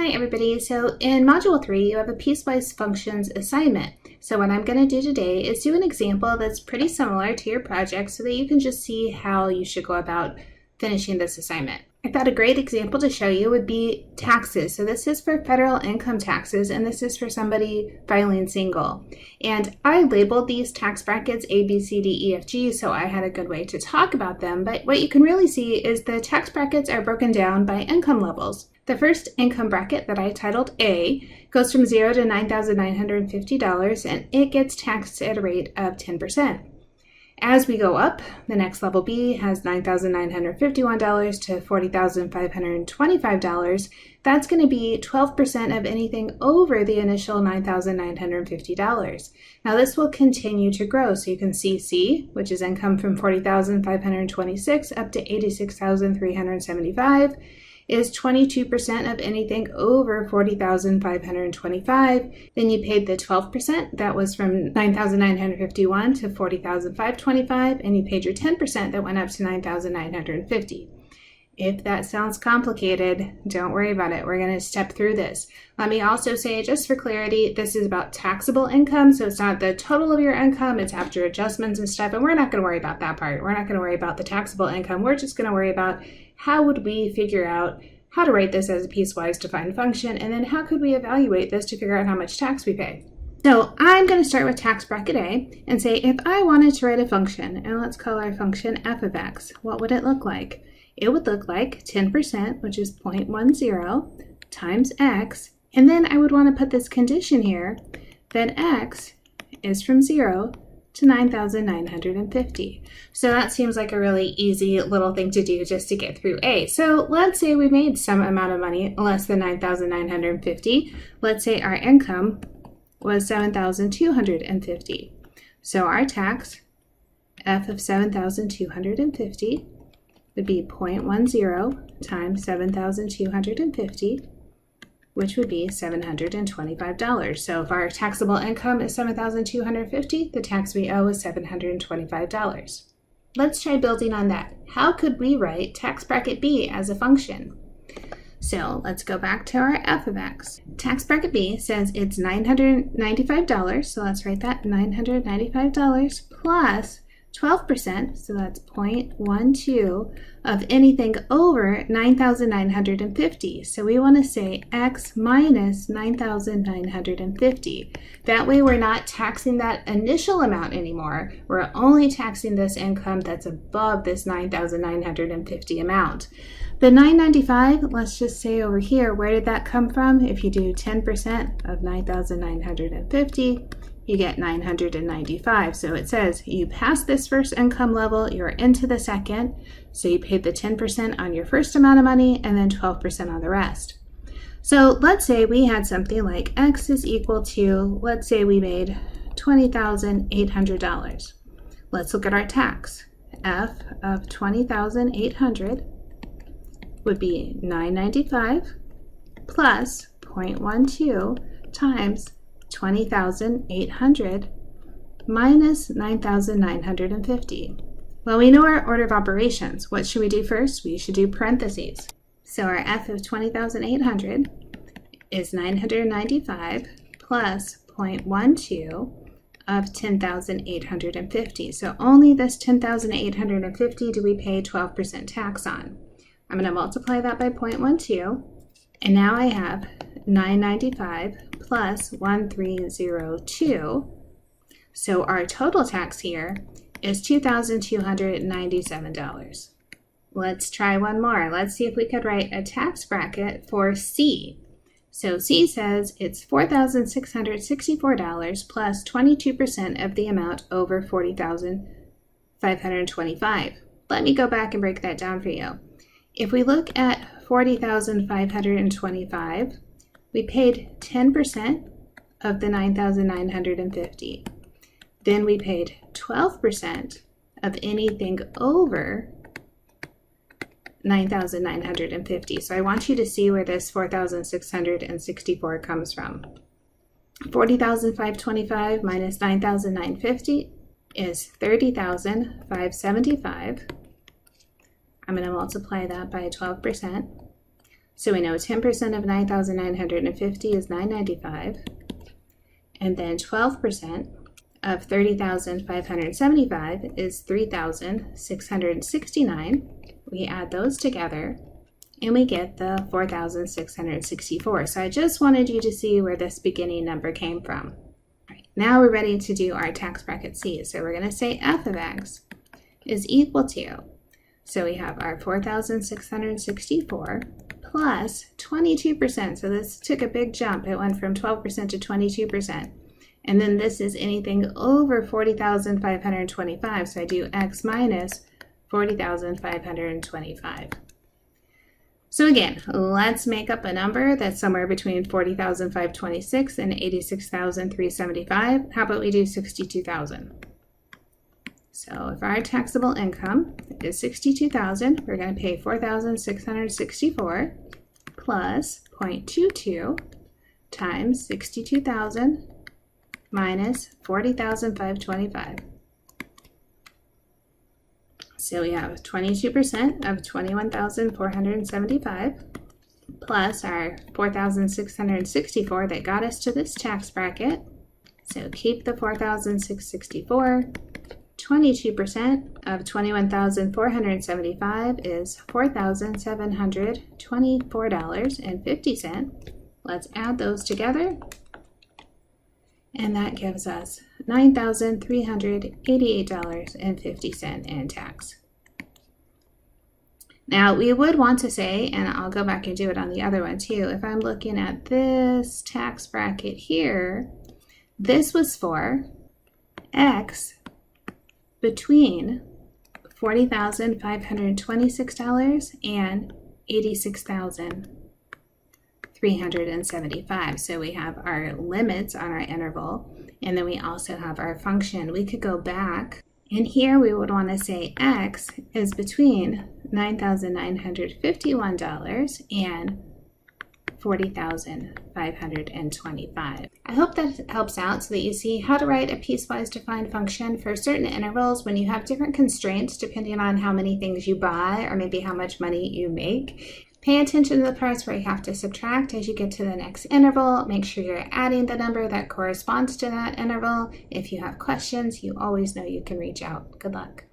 Hi everybody, so in Module 3 you have a piecewise functions assignment. So what I'm going to do today is do an example that's pretty similar to your project so that you can just see how you should go about finishing this assignment. I thought a great example to show you would be taxes. So this is for federal income taxes and this is for somebody filing single. And I labeled these tax brackets A, B, C, D, E, F, G, so I had a good way to talk about them. But what you can really see is the tax brackets are broken down by income levels. The first income bracket that I titled A goes from $0 to $9,950 and it gets taxed at a rate of 10%. As we go up, the next level B has $9,951 to $40,525. That's going to be 12% of anything over the initial $9,950. Now this will continue to grow. So you can see C, which is income from $40,526 up to $86,375. is 22% of anything over $40,525. Then you paid the 12%, that was from $9,951 to $40,525, and you paid your 10% that went up to $9,950. If that sounds complicated, don't worry about it. We're going to step through this. Let me also say, just for clarity, this is about taxable income, so it's not the total of your income, it's after adjustments and stuff, and we're not going to worry about that part. We're not going to worry about the taxable income. We're just going to worry about how would we figure out how to write this as a piecewise defined function, and then how could we evaluate this to figure out how much tax we pay. So I'm going to start with tax bracket A and say if I wanted to write a function, and let's call our function f of x, what would it look like? It would look like 10%, which is 0.10, times x, and then I would want to put this condition here that x is from 0 to 9,950. So that seems like a really easy little thing to do just to get through A. So let's say we made some amount of money less than 9,950. Let's say our income was 7,250. So our tax, f of 7,250, would be 0.10 times 7,250, which would be $725. So if our taxable income is $7,250, the tax we owe is $725. Let's try building on that. How could we write tax bracket B as a function? So let's go back to our f of x. Tax bracket B says it's $995, so let's write that $995 plus 12%, so that's 0.12 of anything over 9,950. So we want to say x minus 9,950. That way we're not taxing that initial amount anymore. We're only taxing this income that's above this 9,950 amount. The 995, let's just say over here, where did that come from? If you do 10% of 9,950, you get 995. So it says you passed this first income level, you're into the second, so you paid the 10% on your first amount of money and then 12% on the rest. So let's say we had something like x is equal to, let's say we made $20,800. Let's look at our tax. F of 20,800 would be 995 plus 0.12 times 20,800 minus 9,950. Well, we know our order of operations. What should we do first? We should do parentheses. So our f of 20,800 is 995 plus 0.12 of 10,850. So only this 10,850 do we pay 12% tax on. I'm going to multiply that by 0.12, and now I have 995 plus 1302. So our total tax here is $2,297. Let's try one more. Let's see if we could write a tax bracket for C. So C says it's $4,664 plus 22% of the amount over $40,525. Let me go back and break that down for you. If we look at $40,525, we paid 10% of the 9,950. Then we paid 12% of anything over 9,950. So I want you to see where this 4,664 comes from. 40,525 minus 9,950 is 30,575. I'm going to multiply that by 12%. So we know 10% of 9,950 is 995, and then 12% of 30,575 is 3,669. We add those together, and we get the 4,664. So I just wanted you to see where this beginning number came from. All right, now we're ready to do our tax bracket C. So we're going to say f of x is equal to, so we have our 4,664 plus 22%. So this took a big jump. It went from 12% to 22%. And then this is anything over 40,525. So I do x minus 40,525. So again, let's make up a number that's somewhere between 40,526 and 86,375. How about we do 62,000? So if our taxable income is 62,000, we're going to pay 4,664 plus 0.22 times 62,000 minus 40,525. So we have 22% of 21,475 plus our 4,664 that got us to this tax bracket. So keep the 4,664. 22% of 21,475 is $4,724.50. Let's add those together, and that gives us $9,388.50 in tax. Now we would want to say, and I'll go back and do it on the other one too, if I'm looking at this tax bracket here, this was for X between $40,526 and $86,375. So we have our limits on our interval, and then we also have our function. We could go back, and here we would want to say X is between $9,951 and $40,525. I hope that helps out so that you see how to write a piecewise defined function for certain intervals when you have different constraints depending on how many things you buy or maybe how much money you make. Pay attention to the parts where you have to subtract as you get to the next interval. Make sure you're adding the number that corresponds to that interval. If you have questions, you always know you can reach out. Good luck.